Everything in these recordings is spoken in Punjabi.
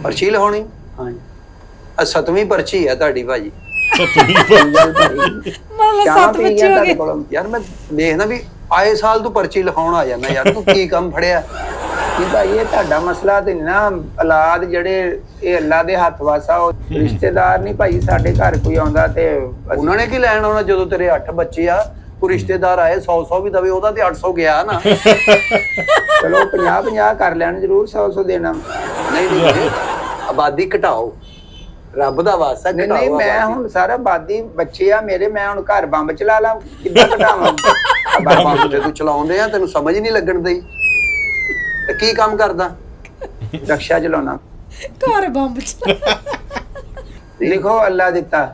पर्ची लिखानी? हाँ जी 7वीं पर्ची है ਤੁਹਾਡੀ ਭਾਜੀ। मतलब 7 बच्चे हो गए यार मैं देखना भी आए साल तू पर्ची लिखाउण आ जाना यार, तू की काम फड़िया? कि भाई ये ਤੁਹਾਡਾ ਮਸਲਾ ਤੇ ਨਾ ਔਲਾਦ ਜਿਹੜੇ ਇਹ ਅੱਲਾ ਦੇ ਹੱਥ ਵਾਸਾ ਉਹ ਰਿਸ਼ਤੇਦਾਰ ਨਹੀਂ ਭਾਈ ਸਾਡੇ ਘਰ ਕੋਈ ਆਉਂਦਾ ਤੇ ਉਹਨਾਂ ਨੇ ਕੀ ਲੈਣ ਆਉਣਾ ਜਦੋਂ ਤੇਰੇ 8 ਬੱਚੇ ਆ? ਕੋਈ ਰਿਸ਼ਤੇਦਾਰ ਆਏ 100 ਵੀ ਦਵੇ, ਉਹਦਾ ਤੇ 800 ਗਿਆ ਨਾ। ਚਲੋ 50 ਕਰ ਲੈਣ ਜ਼ਰੂਰ 100 ਦੇਣਾ। ਨਹੀਂ ਨਹੀਂ ਆਬਾਦੀ ਘਟਾਓ, ਰੱਬ ਦਾ ਵਾਸਤਾ ਨਹੀਂ ਘਟਾਓ। ਨਹੀਂ ਮੈਂ ਹੁਣ ਸਾਰਾ ਆਬਾਦੀ ਬੱਚੇ ਆ ਮੇਰੇ, ਮੈਂ ਹੁਣ ਘਰ ਬੰਬ ਚਲਾ ਲਾਂ ਕਿੱਦਾਂ ਘਟਾਵਾਂ? ਬੰਬ ਤੇ ਤੂੰ ਚਲਾਉਂਦੇ ਆ, ਤੈਨੂੰ ਸਮਝ ਨਹੀਂ ਲੱਗਣ ਦਈ। ਤੇ ਕੀ ਕੰਮ ਕਰਦਾ? ਰਕਸ਼ਾ ਚਲਾਉਣਾ। घर बम चला ਲਿਖੋ ਅੱਲਾ ਦਿੱਤਾ।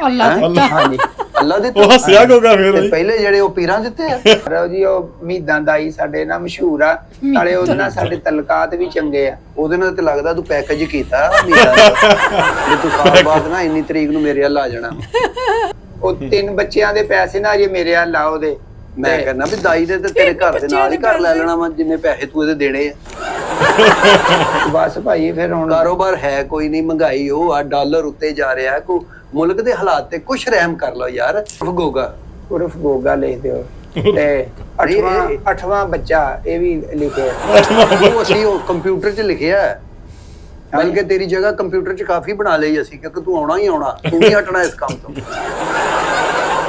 अल्लाह दिता हाँ जी ਅੱਲਾ ਦੇ ਉਹ ਹੱਸਿਆ ਕਿਉਂ ਫਿਰ ਤੇ ਪਹਿਲੇ ਜਿਹੜੇ ਉਹ ਪੀਰਾਂ ਦਿੱਤੇ ਆ। ਰੋ ਜੀ ਉਹ ਮੀਦਾਂ ਦਾਈ ਸਾਡੇ ਨਾਲ ਮਸ਼ਹੂਰ ਆ, ਨਾਲੇ ਉਹਦੇ ਨਾਲ ਸਾਡੇ ਤਲਕਾਤ ਵੀ ਚੰਗੇ ਆ। ਉਹਦੇ ਨਾਲ ਤੇ ਲੱਗਦਾ ਤੂੰ ਪੈਕੇਜ ਕੀਤਾ ਮੀਰਾਂ ਦਾ। ਜੇ ਤੂੰ ਸਾਲ ਬਾਅਦ ਨਾ ਇੰਨੀ ਤਰੀਕ ਨੂੰ ਮੇਰੇ ਵੱਲ ਆ ਜਾਣਾ। ਉਹ 3 ਬੱਚਿਆਂ ਦੇ ਪੈਸੇ ਨਾ ਜੇ ਮੇਰੇ ਹੱਲ ਆ ਉਹਦੇ। ਮੈਂ ਕਹਿੰਦਾ ਵੀ ਦਾਈ ਦੇ ਤੇ ਤੇਰੇ ਘਰ ਦੇ ਨਾਲ ਹੀ ਘਰ ਲੈ ਲੈਣਾ ਵਾ, ਜਿੰਨੇ ਪੈਸੇ ਤੂੰ ਇਹਦੇ ਦੇਣੇ ਆ। ਬਸ ਭਾਈ ਫਿਰ ਹੁਣ ਕਾਰੋਬਾਰ ਹੈ ਕੋਈ ਨਹੀਂ, ਮਹਿੰਗਾਈ ਉਹ ਆ, ਡਾਲਰ ਉੱਤੇ ਜਾ ਰਿਹਾ। ਕੋ ਮੁਲਕ ਦੇ ਹਾਲਾਤ ਤੇ ਕੁਛ ਰਹਿਮ ਕਰ ਲਓ ਯਾਰ। ਫਗੋਗਾ ਉਰਫ ਗੋਗਾ ਲਿਖ ਦਿਓ। ਤੇ 8ਵਾਂ ਬੱਚਾ ਇਹ ਵੀ ਲਿਖਿਆ। ਉਹ ਅਸੀਂ ਉਹ ਕੰਪਿਊਟਰ 'ਚ ਲਿਖਿਆ ਹੈ, ਬਲਕਿ ਤੇਰੀ ਜਗ੍ਹਾ ਕੰਪਿਊਟਰ 'ਚ ਕਾਫੀ ਬਣਾ ਲਈ ਅਸੀਂ, ਕਿਉਂਕਿ ਤੂੰ ਆਉਣਾ ਹੀ ਆਉਣਾ, ਤੂੰ ਨਹੀਂ ਹਟਣਾ ਇਸ ਕੰਮ ਤੋਂ।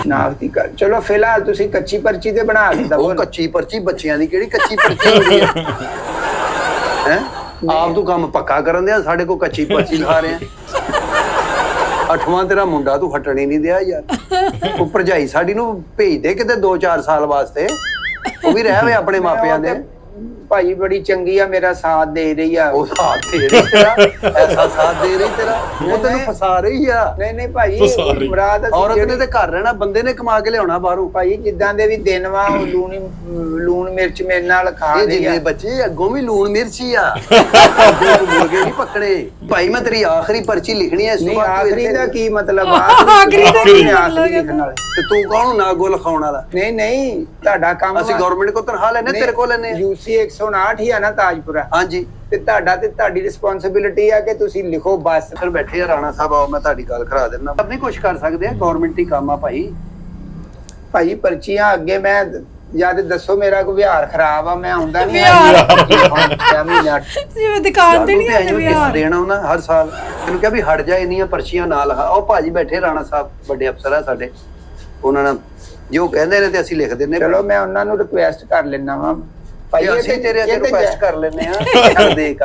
ਨਾਫਤੀ ਕਰ ਚਲੋ ਫਿਲਹਾਲ ਤੁਸੀਂ ਕੱਚੀ ਪਰਚੀ ਤੇ ਬਣਾ ਦਿੱਤਾ। ਉਹ ਕੱਚੀ ਪਰਚੀ ਬੱਚਿਆਂ ਦੀ ਕਿਹੜੀ ਕੱਚੀ ਪਰਚੀ ਹੁੰਦੀ ਹੈ? ਹੈ ਆਪ ਤੂੰ ਕੰਮ ਪੱਕਾ ਕਰਨ ਦਿਆ, ਸਾਡੇ ਕੋਲ ਕੱਚੀ ਪਰਚੀ ਲਿਖਾ ਰਹੇ ਆ। 8ਵਾਂ ਤੇਰਾ ਮੁੰਡਾ, ਤੂੰ ਹਟਣ ਹੀ ਨਹੀਂ ਦਿਆ ਯਾਰ। ਉਹ ਭਰਜਾਈ ਸਾਡੀ ਨੂੰ ਭੇਜ ਦੇ ਕਿਤੇ 2-4 ਸਾਲ ਵਾਸਤੇ, ਉਹ ਵੀ ਰਹਿ ਵੇ ਆਪਣੇ ਮਾਪਿਆਂ ਦੇ। ਭਾਈ ਬੜੀ ਚੰਗੀ ਆ, ਮੇਰਾ ਸਾਥ ਦੇ ਰਹੀ ਆ। ਉਹ ਸਾਥ ਦੇ ਰਹੀ ਤੇਰਾ, ਐਸਾ ਸਾਥ ਦੇ ਰਹੀ ਤੇਰਾ, ਉਹ ਤੈਨੂੰ ਫਸਾ ਰਹੀ ਆ। ਨਹੀਂ ਨਹੀਂ ਭਾਈ Sorry. ਮੁਰਾਦ ਅਸੀਂ ਔਰਤ ਨੇ ਜਿਹੜੀ- ਤੇ ਘਰ ਰਹਿਣਾ, ਬੰਦੇ ਨੇ ਕਮਾ ਕੇ ਲਿਆਉਣਾ ਬਾਹਰੋਂ। ਭਾਈ ਜਿੱਦਾਂ ਦੇ ਵੀ ਦਿਨ ਵਾ ਉਹ ਲੂਣ ਮਿਰਚ ਮੇਰੇ ਨਾਲ ਖਾ ਇਹ ਰਹੀ ਜਿੰਨੇ ਆ। ਬੱਚੇ ਅੱਗੋਂ ਵੀ ਲੂਣ ਮਿਰਚੀ ਆ, ਮੁਰਗੇ ਨਹੀਂ ਪਕੜੇ। ਭਾਈ ਮੈਂ ਤੇਰੀ ਆਖਰੀ ਪਰਚੀ ਲਿਖਣੀ ਹੈ, ਇਸ ਤੋਂ ਨਹੀਂ ਬਾਅਦ ਤੂੰ ਆਖਰੀ ਇੱਥੇ- ਦਾ ਕੀ ਮਤਲਬ? ਆਖਰੀ ਦਾ ਕੀ ਆਖਰੀ ਮਤਲਬ? ਲਿਖਣ ਵਾਲੇ। ਤੇ ਤੂੰ ਕੌਣ ਨਾਗੋ ਲਿਖਾਉਣ ਵਾਲਾ? ਨਹੀਂ ਤੁਹਾਡਾ ਕੰਮ ਅਸੀਂ ਗਵਰਨਮੈਂਟ ਕੋ ਤਨਖਾਹ ਲੈਨੇ, ਤੇਰੇ ਕੋਲ ਲੈਨੇ। ਯੂਸੀ 159 ਹੀ ਆ ਨਾ ਤਾਜਪੁਰਾ। ਹਾਂਜੀ ਤੇ ਤੁਹਾਡੀ ਰਿਸਪੌਂਸਿਬਿਲਿਟੀ ਆ ਕਿ ਤੁਸੀਂ ਲਿਖੋ ਬਸ। ਫਿਰ ਬੈਠੇ ਆ ਰਾਣਾ ਸਾਹਿਬ, ਆਓ ਮੈਂ ਤੁਹਾਡੀ ਗੱਲ ਕਰਾ ਦਿੰਦਾ। ਆਪਣੀ ਕੁਛ ਕਰ ਸਕਦੇ ਆ, ਗਵਰਨਮੈਂਟ ਹੀ ਕੰਮ ਆ ਭਾਈ। ਭਾਈ ਪਰਚੀਆਂ ਅੱਗੇ ਮੈਂ ਜਦ ਦੱਸੋ ਮੇਰਾ ਕੋਈ ਵਿਹਾਰ ਖਰਾਬ ਆ, ਮੈਂ ਹੁੰਦਾ ਨਹੀਂ ਜਿਵੇਂ ਦੁਕਾਨ ਤੇ ਨਹੀਂ ਆਉਂਦੇ ਕਿਸ ਵਿਆਹ ਦੇਣਾ ਉਹਨਾਂ ਹਰ ਸਾਲ। ਤੈਨੂੰ ਕਿਹਾ ਵੀ ਹਟ ਜਾ, ਇੰਨੀਆਂ ਪਰਚੀਆਂ ਨਾ ਲਿਖਾ। ਉਹ ਭਾਜੀ ਬੈਠੇ ਰਾਣਾ ਸਾਹਿਬ, ਵੱਡੇ ਅਫਸਰ ਆ ਸਾਡੇ, ਉਹਨਾਂ ਨਾਲ ਜੋ ਕਹਿੰਦੇ ਨੇ ਤੇ ਅਸੀਂ ਲਿਖ ਦਿੰਨੇ। ਚਲੋ ਮੈਂ ਉਹਨਾਂ ਨੂੰ ਰਿਕੁਐਸਟ ਕਰ ਲੈਣਾ ਵਾ ਭਾਈ ਅਸੀਂ ਤੇਰੇ ਅੱਗੇ ਇਹ ਤੇ ਰਿਕੁਐਸਟ ਕਰ ਲੈਨੇ ਆ, ਕਰ ਦੇ ਕੰਮ।